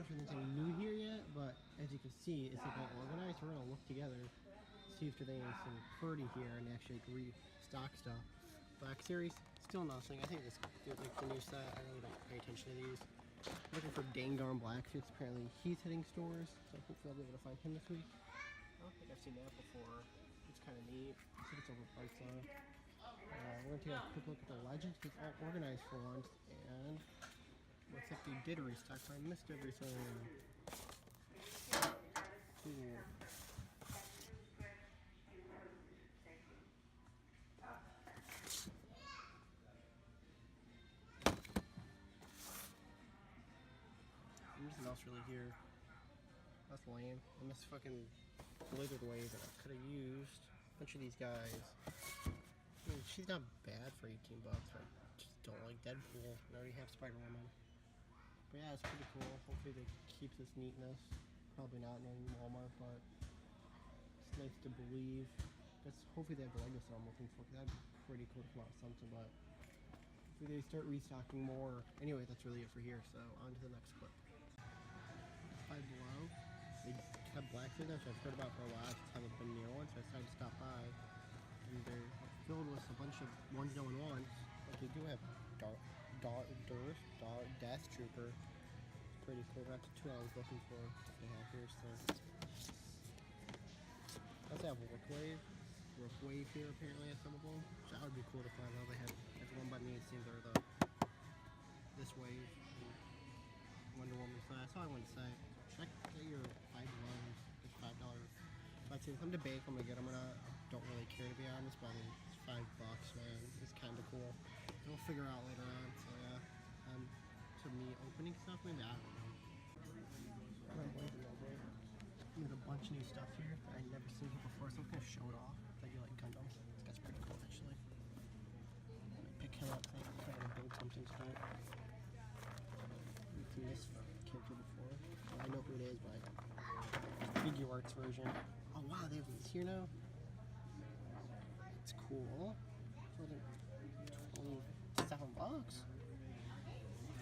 know if there's anything new here yet, but as you can see, it's like all organized. We're gonna look together, see if there's anything pretty here, and actually restock stuff. Blackseries, still nothing. I think this is like the new set. I really don't pay attention to these. Looking for Dangar and Blackseries. Apparently he's hitting stores, so hopefully I'll be able to find him this week. I don't think I've seen that before. It's kind of neat. I think it's overpriced though. We're gonna take a quick look at the Legends. It's all organized for once, and looks like they did restock, so I missed everything. Cool. There's nothing else really here. That's lame. And this fucking Blizzard wave that I could have used. A bunch of these guys. I mean, she's not bad for 18 bucks, but I just don't like Deadpool. I already have Spider-Woman. But yeah, it's pretty cool. Hopefully they keep this neatness. Probably not knowing Walmart, but it's nice to believe. That's hopefully they have the Lego set I'm looking for. That'd be pretty cool to come out with something, but hopefully they start restocking more. Anyway, that's really it for here, so on to the next clip. Five Below. They have Blackseries, which I've heard about for a while. I just haven't been near one, so I decided to stop by. And they're filled with a bunch of ones no one wants. But they do have Death Trooper. It's pretty cool. That's the two I was looking for that they have here. So I also have Rook Wave here apparently at some of them. So that would be cool to find out. They have one by me. It seems they're this wave. Wonder Woman. So that's all I wanted to say. Check your $5. It's $5. But since I'm debating if I'm gonna get them or not, I don't really care to be honest. But I mean, it's $5, man. It's kind of cool. We'll figure out later on. So yeah, to me opening stuff, maybe I don't know. There's a bunch of new stuff here that I've never seen here before, so I'm gonna show it off. I thought you like Gundam. This guy's pretty cool actually. I'm gonna pick him up. I think I'm gonna build something tonight. I've seen this character before. Well, I know who it is, but figure arts version. Oh wow, they have these here now. It's cool. For like $27.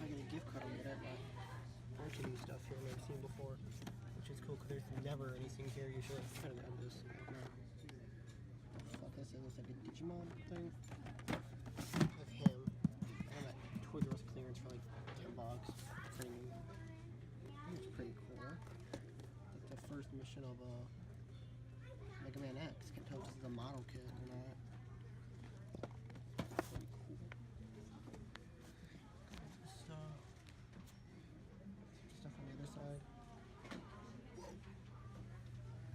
If I get a gift card, I'll get it. But a bunch of new stuff here I've never seen before, which is cool because there's never anything here usually. I'm trying to end this. Fuck, this looks like a Digimon thing. Of him. I have that Toys R Us clearance for like $10. Pretty neat. It's pretty cool. Like the first mission of Mega Man X. Can't tell if this is a model kit or not. Pretty cool. Stuff on the other side.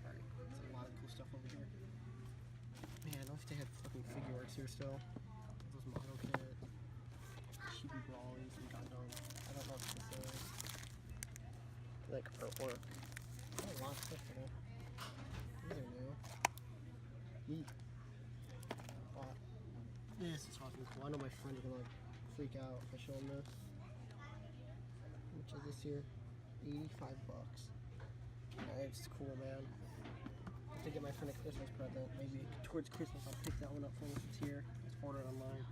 Alright, there's a lot of cool stuff over here. Man, I don't know if they have fucking figure arts here still. Those model kit. Chibi Brawlies and Gundam. I don't know what this is. Like artwork. Oh, a lot of stuff in it. These are new. Neat. But this is fucking cool. I know my friends are gonna like freak out if I show them this. Which is this here? $85. Yeah, it's cool, man. I have to get my friend a Christmas present. Maybe towards Christmas I'll pick that one up for him if it's here. Let's order it online.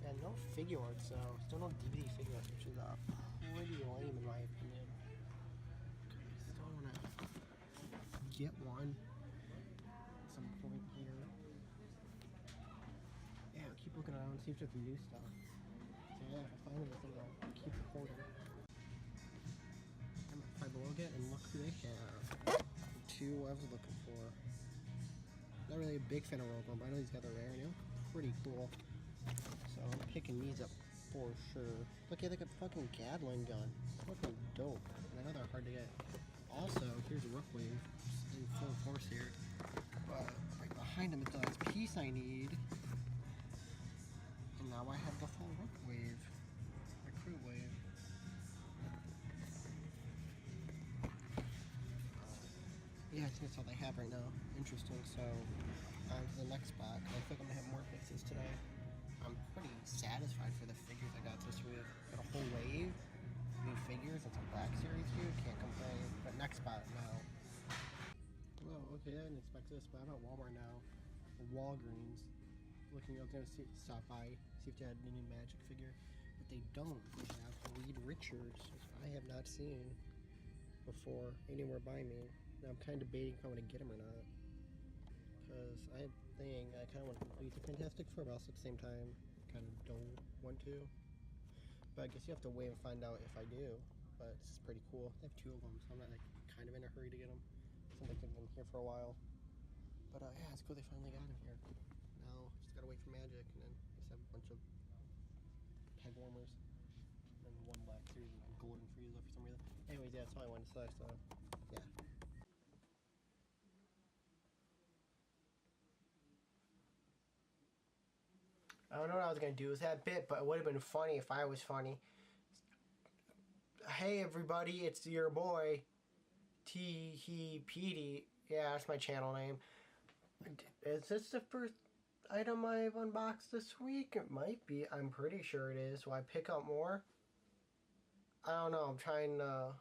And no figure arts though. Still no DVD figure arts, which is pretty lame in my opinion. I still wanna get one at some point here. Yeah, I'll keep looking around and see if there's new stuff. So yeah, if I find anything, I'll keep recording. I'm at Five Below again, and look who they have. Two I was looking for. Not really a big fan of Rogue One, but I know these guys are rare and they look pretty cool. So I'm picking these up for sure. Look at like a fucking Gatling gun. Fucking dope. And I know they're hard to get. Also, here's a Rook Wave in full force here. But right behind him is the last piece I need. And now I have the full Rook Wave. Recruit Wave. Yeah, I think that's all they have right now. Interesting. So, on to the next spot. I think I'm gonna have more fixes today. I'm pretty satisfied for the figures I got this week. Got a whole wave, new figures, and some Blackseries here. Can't complain. But next spot now. Well, okay, I didn't expect this, but I'm at Walmart now. Walgreens. Looking, I was gonna stop by, see if they had any new Magic figure. But they don't. They have Reed Richards, which I have not seen before anywhere by me. Now I'm kind of debating if I want to get him or not. Because I kind of want to complete the Fantastic Four, but also at the same time, kind of don't want to. But I guess you have to wait and find out if I do. But it's pretty cool. I have 2 of them, so I'm not like kind of in a hurry to get them. Seems like they've been here for a while. But yeah, it's cool they finally got him here. Now just gotta wait for magic, and then just have a bunch of peg warmers, and 1 Blackseries and golden Frieza for some reason. Anyways, yeah, that's all I wanted to say. So yeah. I don't know what I was gonna do with that bit, but it would have been funny if I was funny. Hey everybody, it's your boy Petey. Yeah, that's my channel name. Is this the first item I've unboxed this week? It might be. I'm pretty sure it is. Will I pick up more? I don't know. I'm trying to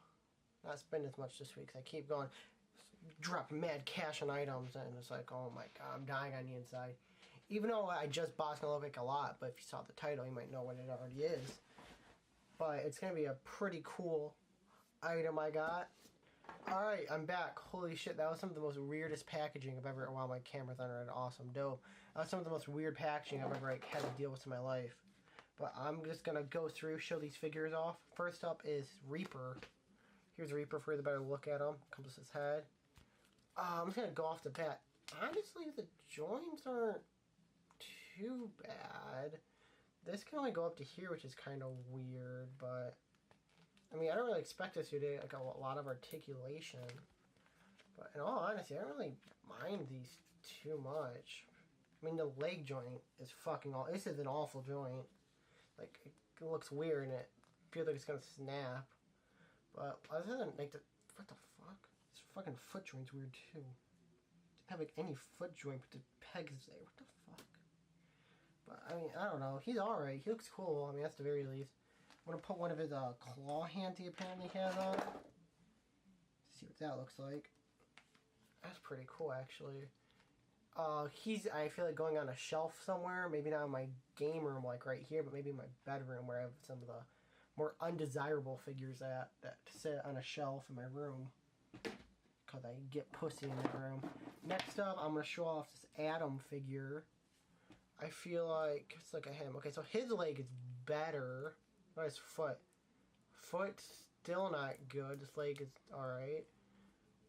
not spend as much this week. I keep going, dropping mad cash on items, and it's like, oh my god, I'm dying on the inside. Even though I just bought Olympic a lot, but if you saw the title, you might know what it already is. But it's going to be a pretty cool item I got. Alright, I'm back. Holy shit, that was some of the most weirdest packaging I've ever... Wow, my camera's on red. Awesome, dope. That was some of the most weird packaging I've ever had to deal with in my life. But I'm just going to go through, show these figures off. First up is Reaper. Here's Reaper for the better look at him. Comes with his head. I'm just going to go off the bat. Honestly, the joints aren't too bad. This can only go up to here, which is kind of weird, but I mean, I don't really expect this to do like a lot of articulation. But in all honesty, I don't really mind these too much. I mean, the leg joint is fucking all. This is an awful joint. Like, it looks weird and it feels like it's gonna snap. But other than like what the fuck? This fucking foot joint's weird too. Didn't have like any foot joint, but the peg is there. What the fuck? But I mean, I don't know. He's alright. He looks cool. I mean, that's the very least. I'm gonna put one of his claw hands he apparently has on. See what that looks like. That's pretty cool, actually. He's, I feel like, going on a shelf somewhere. Maybe not in my game room, like right here, but maybe in my bedroom where I have some of the more undesirable figures that sit on a shelf in my room. Because I get pussy in that room. Next up, I'm gonna show off this Adam figure. I feel like, let's look at him. Okay, so his leg is better. What is foot? Foot's still not good. This leg is alright.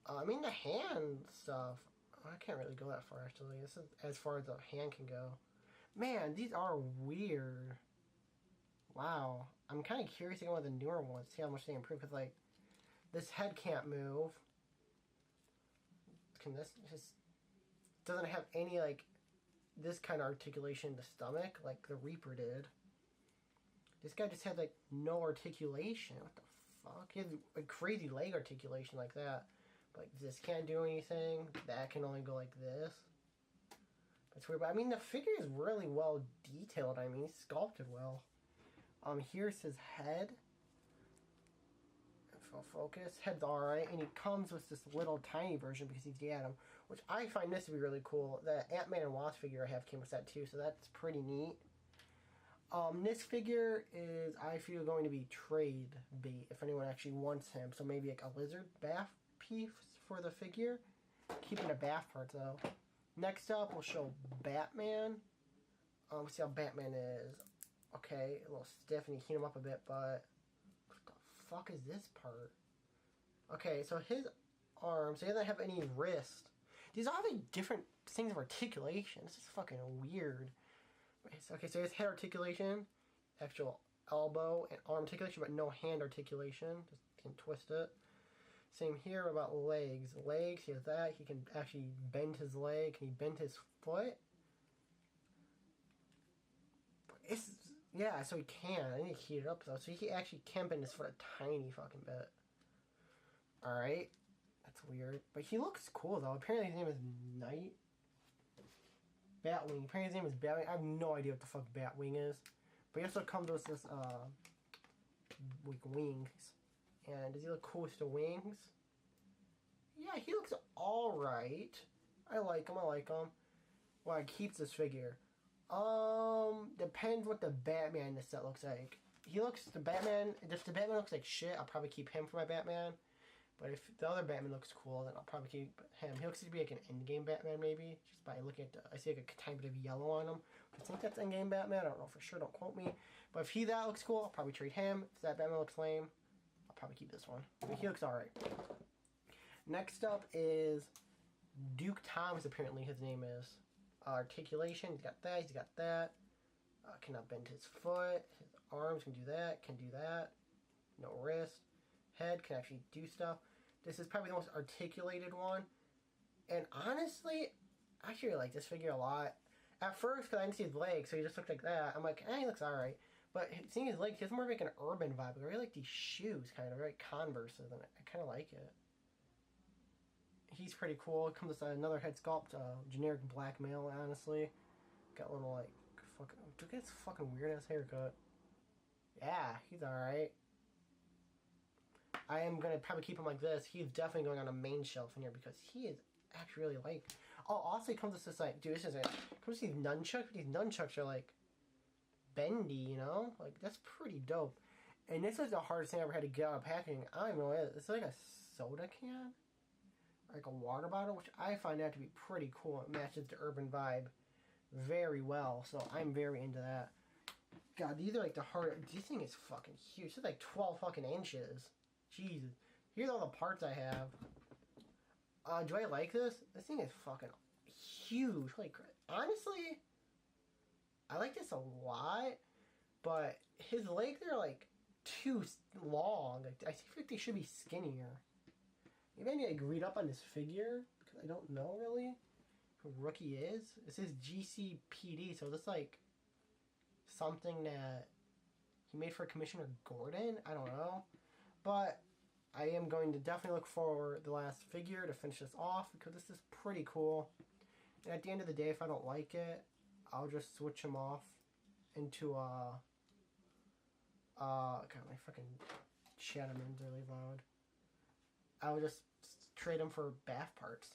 I mean, the hand stuff, I can't really go that far, actually. This is as far as the hand can go. Man, these are weird. Wow. I'm kind of curious to go with the newer ones, see how much they improve, because, like, this head can't move. Can this just... doesn't have any, like, this kind of articulation in the stomach, like the Reaper did. This guy just had, like, no articulation. What the fuck? He has a crazy leg articulation like that. But, like, this can't do anything. That can only go like this. That's weird. But, I mean, the figure is really well detailed. I mean, he's sculpted well. Here's his head. Full focus. Head's alright. And he comes with this little tiny version because he's the Atom. Which I find this to be really cool. The Ant-Man and Wasp figure I have came with that too. So that's pretty neat. This figure is, I feel, going to be trade bait if anyone actually wants him. So maybe like a lizard bath piece for the figure. Keeping the bath part though. Next up, we'll show Batman. Let's see how Batman is. Okay, a little stiff and you heat him up a bit, but what the fuck is this part? Okay, so his arms, he doesn't have any wrist. These all have like different things of articulation. This is fucking weird. Okay, so his head articulation, actual elbow and arm articulation, but no hand articulation. Just can twist it. Same here about legs. Legs, he has that. He can actually bend his leg. Can he bend his foot? It's, yeah, so he can. I need to heat it up though. So he actually can bend his foot a tiny fucking bit. Alright. That's weird. But he looks cool though. Apparently his name is Knight. Batwing. Apparently his name is Batwing. I have no idea what the fuck Batwing is. But he also comes with this, like wings. And does he look cool with the wings? Yeah, he looks alright. I like him, Well, I keep this figure. Depends what the Batman in this set looks like. he looks, the Batman, if the Batman looks like shit, I'll probably keep him for my Batman. But if the other Batman looks cool, then I'll probably keep him. He looks to be like an endgame Batman, maybe. Just by looking at I see like a tiny bit of yellow on him. I think that's endgame Batman. I don't know for sure. Don't quote me. But if that looks cool, I'll probably trade him. If that Batman looks lame, I'll probably keep this one. But he looks alright. Next up is Duke Thomas, apparently his name is. Articulation, he's got that, he's got that. Cannot bend his foot. His arms can do that, can do that. No wrist. Head can actually do stuff. This is probably the most articulated one. And honestly, I actually like this figure a lot. At first, because I didn't see his legs, so he just looked like that. I'm like, he looks alright. But seeing his legs, he has more of like an urban vibe. I really like these shoes, kind of, very Converses, and I kind of like it. He's pretty cool. It comes with another head sculpt, generic black male, honestly. Got a little, like, fucking, look at his fucking weird-ass haircut. Yeah, he's alright. I am going to probably keep him like this. He's definitely going on a main shelf in here because he is actually really like... Oh, also he comes with this, like, dude, this is like, comes with these nunchucks, but these nunchucks are, like, bendy, you know? Like, that's pretty dope. And this is the hardest thing I ever had to get out of packaging. I don't even know what it is. It's like a soda can? Like a water bottle, which I find that to be pretty cool. It matches the urban vibe very well, so I'm very into that. God, these are like the hard... This thing is fucking huge. It's like 12 fucking inches. Jesus. Here's all the parts I have. Do I like this? This thing is fucking huge. Like, honestly, I like this a lot, but his legs are like too long. Like, I think they should be skinnier. Maybe I need to read up on this figure, because I don't know really who Rookie is. It says GCPD, so this like something that he made for Commissioner Gordon? I don't know. But I am going to definitely look for the last figure to finish this off, because this is pretty cool. And at the end of the day, if I don't like it, I'll just switch him off into God, my fucking Chatterman's really loud. I would just trade them for bath parts.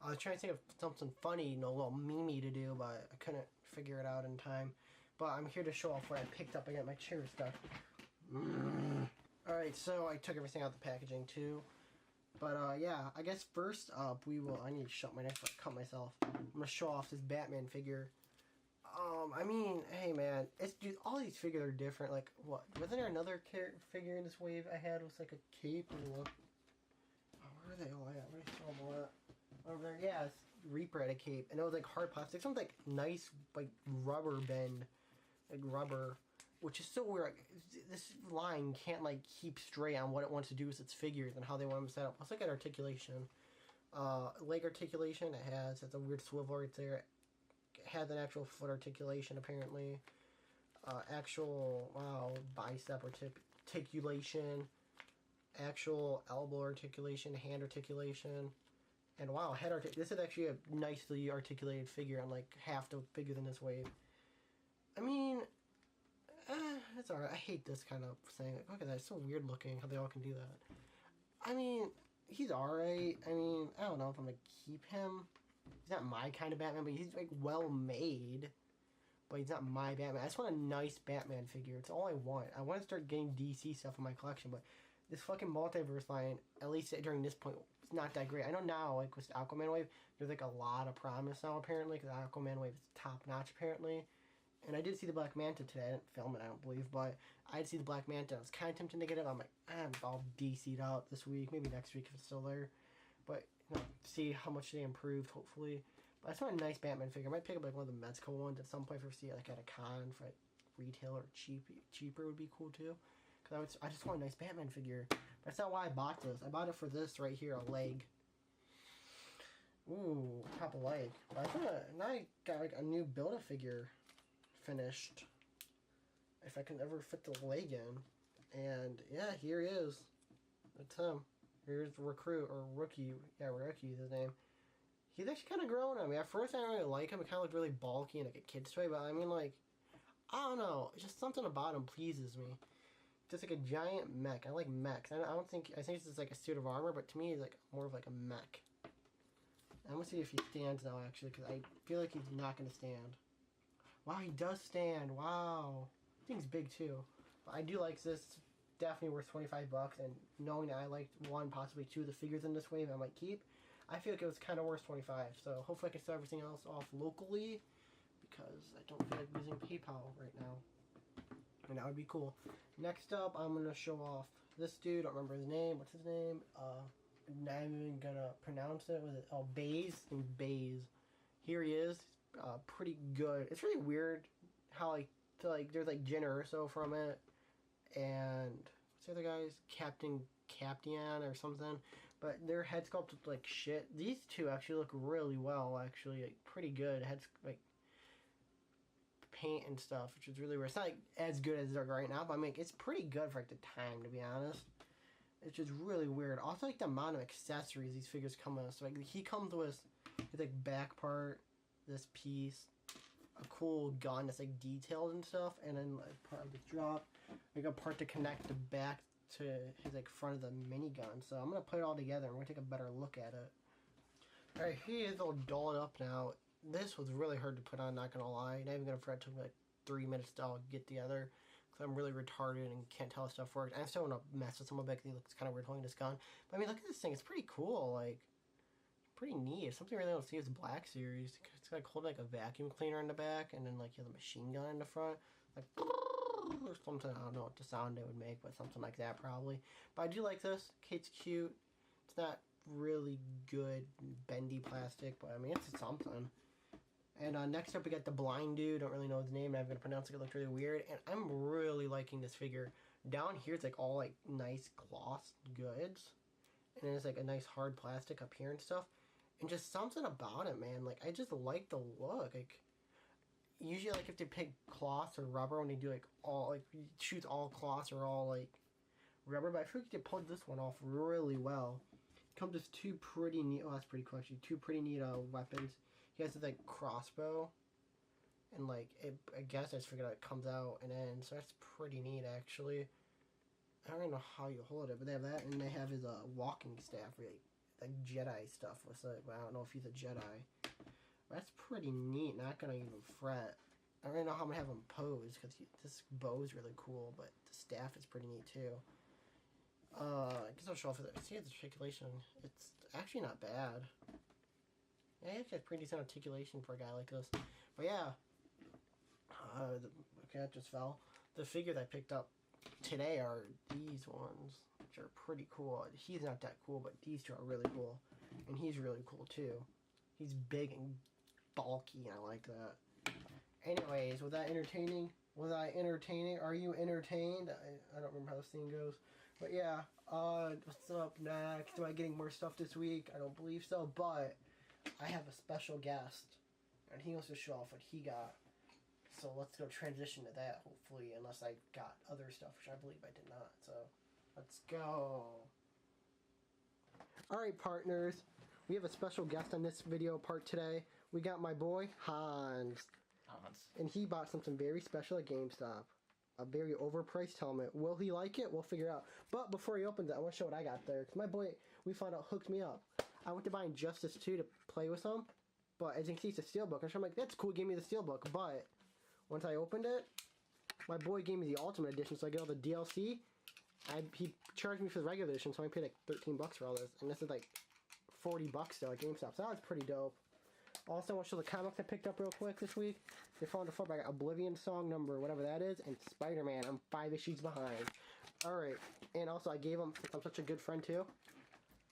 I was trying to think of something funny, a little meme to do, but I couldn't figure it out in time. But I'm here to show off what I picked up. I got my chair stuff. Alright, so I took everything out of the packaging too. But yeah, I guess first up I need to shut my neck so I cut myself. I'm gonna show off this Batman figure. I mean, hey man, dude, all these figures are different. Like, what? Wasn't there another figure in this wave I had with like a cape? And look. Oh, where are they all at? Where are they all at? Over there, yeah, it's Reaper had a cape, and it was like hard plastic. Something like nice, like rubber bend, like rubber, which is so weird. Like, this line can't like keep straight on what it wants to do with its figures and how they want them set up. Let's look at articulation. Leg articulation. It has. It's a weird swivel right there. Has an actual foot articulation apparently. Actual bicep articulation, actual elbow articulation, hand articulation, and wow, head this is actually a nicely articulated figure on like half the bigger than this wave. I mean, it's alright. I hate this kind of thing. Like, look at that, it's so weird looking how they all can do that. I mean, he's alright. I mean, I don't know if I'm gonna keep him. He's not my kind of Batman, but he's like well made. But he's not my Batman. I just want a nice Batman figure. It's all I want. I want to start getting DC stuff in my collection, but this fucking multiverse line, at least during this point, was not that great. I know now, like with the Aquaman wave, there's like a lot of promise now apparently, because the Aquaman wave is top notch apparently. And I did see the Black Manta today. I didn't film it, I don't believe, but I did see the Black Manta. I was kind of tempted to get it. I'm like, I'm all DC'd out this week, maybe next week if it's still there. But see how much they improved, hopefully. But I just want a nice Batman figure. I might pick up like one of the Mezco ones at some point for see like at a con for like retail or cheaper would be cool too. Cause I just want a nice Batman figure. But that's not why I bought this. I bought it for this right here, a leg. Ooh, top of leg. But I thought now I got like a new Build-A-Figure finished. If I can ever fit the leg in. And yeah, here he is. That's him. Here's the recruit, or rookie. Yeah, rookie is his name. He's actually kind of grown on me. At first, I didn't really like him. It kind of looked really bulky and like a kid's toy. But I mean, like, I don't know. Just something about him pleases me. Just like a giant mech. I like mechs. I think this is like a suit of armor, but to me, he's like more of like a mech. I'm gonna see if he stands now, actually, because I feel like he's not gonna stand. Wow, he does stand. Wow. Thing's big too. But I do like this. Definitely worth 25 bucks. And knowing that I liked one, possibly two of the figures in this wave I might keep, I feel like it was kind of worth 25. So hopefully I can start everything else off locally, because I don't feel like using PayPal right now. And that would be cool. Next up, I'm going to show off this dude. I don't remember his name. What's his name? I'm not even going to pronounce it. Was it? Oh, Baze. And Baze. Here he is. Pretty good. It's really weird how, like, there's, like, Jenner or so from it. And what's the other guy's? Captain or something. But their head sculpt looked like shit. These two actually look really well, actually. Like, pretty good. Heads, like, paint and stuff, which is really weird. It's not like as good as they're right now, but I mean, it's pretty good for like the time, to be honest. It's just really weird. Also, like the amount of accessories these figures come with. So like he comes with his like back part, this piece, a cool gun that's like detailed and stuff, and then like part of the drop, like a part to connect the back to his like front of the minigun. So I'm gonna put it all together and we're gonna take a better look at it. Alright, he is all dolled up now. This was really hard to put on, not gonna lie. Not even gonna fret. It took me like 3 minutes to all get together, because I'm really retarded and can't tell how stuff works. I still want to mess with some of it because he looks kind of weird holding this gun. But I mean, look at this thing. It's pretty cool. Like, pretty neat. Something I really don't see is Blackseries. It's like holding like a vacuum cleaner in the back, and then like you have a machine gun in the front. Like, or something. I don't know what the sound it would make, but something like that probably. But I do like this. It's cute. It's not really good bendy plastic, but I mean, it's something. And next up we got the blind dude. Don't really know his name. I'm going to pronounce it. It looked really weird. And I'm really liking this figure. Down here it's like all like nice cloth goods. And then it's like a nice hard plastic up here and stuff. And just something about it, man. Like, I just like the look. Like, usually like if they pick cloth or rubber when they do like all, like, shoots all cloth or all like rubber. But I feel like they pulled this one off really well. Comes with two pretty neat, oh that's pretty cool actually, two pretty neat weapons. He has this like crossbow, and like I guess I just figured out it comes out and ends, so that's pretty neat actually. I don't even know how you hold it, but they have that, and they have his walking staff, really, like Jedi stuff. With it, but I don't know if he's a Jedi. But that's pretty neat. Not gonna even fret. I don't really know how I'm gonna have him pose, because this bow is really cool, but the staff is pretty neat too. I guess I'll show off it. See its articulation. It's actually not bad. Yeah, he actually has pretty decent articulation for a guy like this. But yeah. Okay, that just fell. The figures I picked up today are these ones, which are pretty cool. He's not that cool, but these two are really cool. And he's really cool too. He's big and bulky, and I like that. Anyways, was that entertaining? Was I entertaining? Are you entertained? I don't remember how this thing goes. But yeah, what's up next? Am I getting more stuff this week? I don't believe so, but I have a special guest, and he wants to show off what he got. So let's go transition to that, hopefully, unless I got other stuff, which I believe I did not. So let's go. Alright, partners. We have a special guest on this video part today. We got my boy, Hans. And he bought something very special at GameStop. A very overpriced helmet. Will he like it? We'll figure it out. But before he opens it, I want to show what I got there. Because my boy, we found out, hooked me up. I went to buy Injustice 2 to play with him. But as you can see, it's a steelbook. And so I'm like, that's cool, give me the steelbook. But once I opened it, my boy gave me the Ultimate Edition, so I get all the DLC. He charged me for the regular edition, so I paid like 13 bucks for all this. And this is like 40 bucks still at GameStop. So that was pretty dope. Also, I want to show the comics I picked up real quick this week. They fall into 4, but I got Oblivion Song number, whatever that is, and Spider-Man. I'm 5 issues behind. Alright, and also I gave him, since I'm such a good friend too,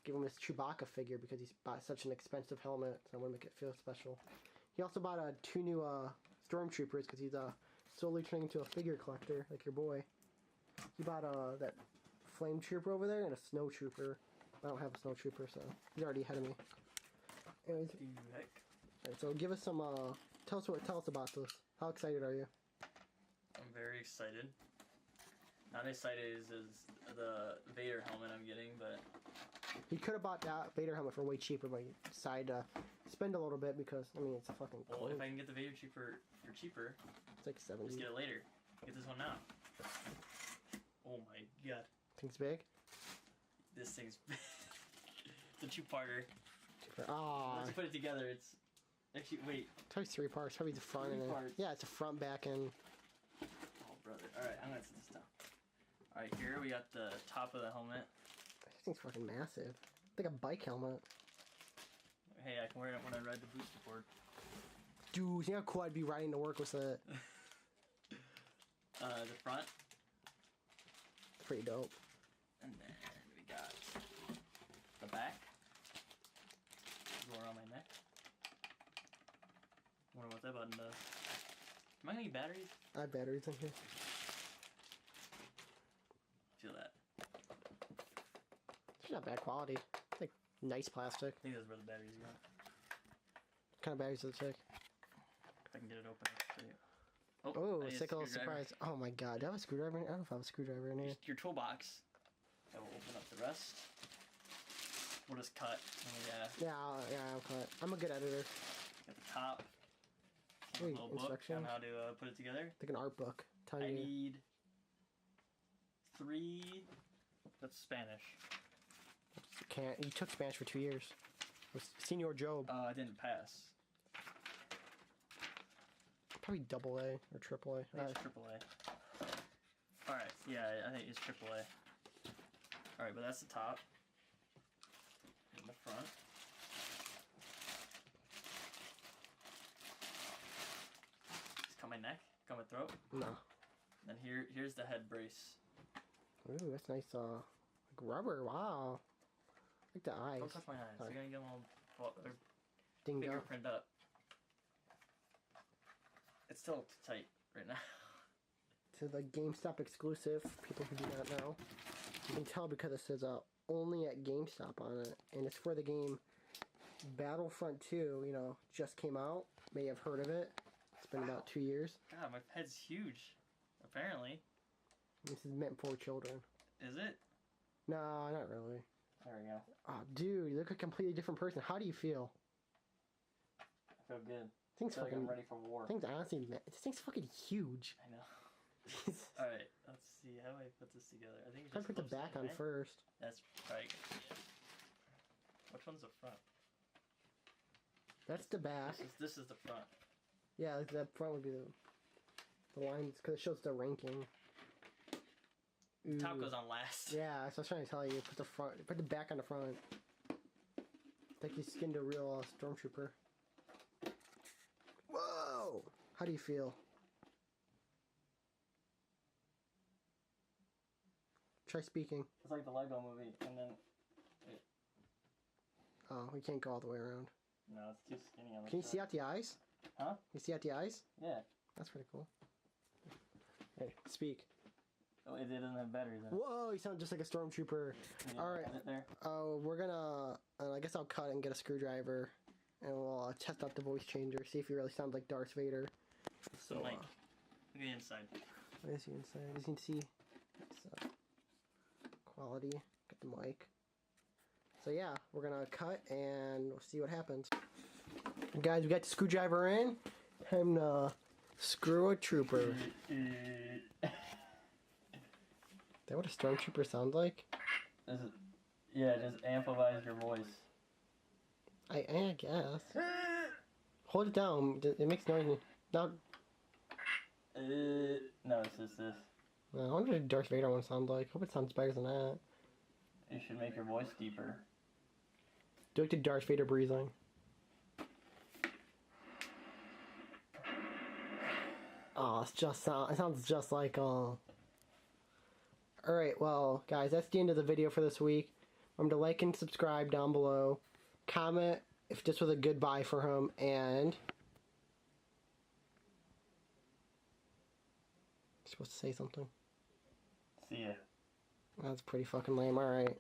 gave him this Chewbacca figure because he's bought such an expensive helmet, so I want to make it feel special. He also bought 2 new Stormtroopers because he's slowly turning into a figure collector, like your boy. He bought that Flame Trooper over there and a Snow Trooper. I don't have a Snow Trooper, so he's already ahead of me. Anyways. Alright, so give us some, tell us about this. How excited are you? I'm very excited. Not as excited as the Vader helmet I'm getting, but... He could have bought that Vader helmet for way cheaper, but he decided to spend a little bit because, I mean, it's a fucking Well, clone. if I can get the Vader cheaper for cheaper... It's like 70. Just get it later. Get this one now. Oh my god. Thing's big? This thing's... It's a two-parter. Ah. Once you put it together, it's Actually, wait. It's probably 3 parts. Probably the front 3 and parts. yeah, it's a front, back, and Oh, brother. All right, I'm gonna sit this down. All right, here we got the top of the helmet. this thing's fucking massive. It's like a bike helmet. Hey, I can wear it when I ride the booster board. Dude, you know how cool I'd be riding to work with it? The front, Pretty dope. and then we got the back. Go around my neck. Wonder what that button does. Am I gonna need batteries? I have batteries in here. Feel that. It's not bad quality. It's like nice plastic. I think that's where the batteries go. What kind of batteries does it take? If I can get it open, I'll show you. Oh, I need a sick little screwdriver. surprise. Oh my god, do I have a screwdriver in here? I don't know if I have a screwdriver in here. Just your toolbox. I will open up the rest. We'll just cut. Yeah. I'll cut. I'm a good editor. Got the top. Wait, A little book instructions? on how to put it together. Like an art book. I Tiny. need 3. That's Spanish. Can't. You took Spanish for 2 years. With Senor Job. I didn't pass. Probably double A or triple A. I think it's AAA. Alright, yeah, I think it's AAA. Alright, but that's the top. And the front. Just cut my neck, cut my throat. No. Then here's the head brace. Ooh, that's nice. Like rubber. Wow. Like the eyes. Don't touch my eyes. Sorry. You're gonna get them all Dinged out. fingerprint up. It's still tight right now. To the GameStop exclusive, people who do not know. You can tell because it says only at GameStop on it. And it's for the game Battlefront 2, you know, just came out. May have heard of it. It's been about 2 years. God, my head's huge. Apparently. This is meant for children. Is it? No, not really. There we go. Oh, dude, you look like a completely different person. How do you feel? I feel good. Thing's I feel like fucking. I'm ready for war. Thing's honestly, this thing's fucking huge. I know. Alright, let's see. How do I put this together? I think it's I just put the close back in, on right? first. That's probably good. Yeah. Which one's the front? That's the back. This is the front. Yeah, that front would be the lines because it shows the ranking. Ooh. Top goes on last. Yeah, so I was trying to tell you, put the back on the front. It's like you skinned a real stormtrooper. Whoa! How do you feel? Try speaking. It's like the Lego movie, and then Oh, we can't go all the way around. no, it's too skinny on the Can you see side. out the eyes? Huh? You see out the eyes? Yeah. That's pretty cool. Hey, speak. Oh, it doesn't have batteries in it. Whoa, you sound just like a stormtrooper. Can you All right. hold it there? We're gonna. I guess I'll cut and get a screwdriver, and we'll test out the voice changer. See if he really sounds like Darth Vader. So, like, look at the inside. What is he inside? As you can see, it's, quality. Get the mic. So yeah, we're gonna cut and we'll see what happens. Guys, we got the screwdriver in. Time to screw a trooper. Is that what a stormtrooper sounds like? Yeah, it just amplifies your voice. I guess. Hold it down. It makes noise. Not. No, it's just this. I wonder what Darth Vader one sounds like. Hope it sounds better than that. You should make your voice deeper. Do like the Darth Vader breathing. Oh, it sounds just like Alright, well, guys, that's the end of the video for this week. Remember to like and subscribe down below. Comment if this was a good buy for him, and you're supposed to say something. See ya. That's pretty fucking lame. Alright.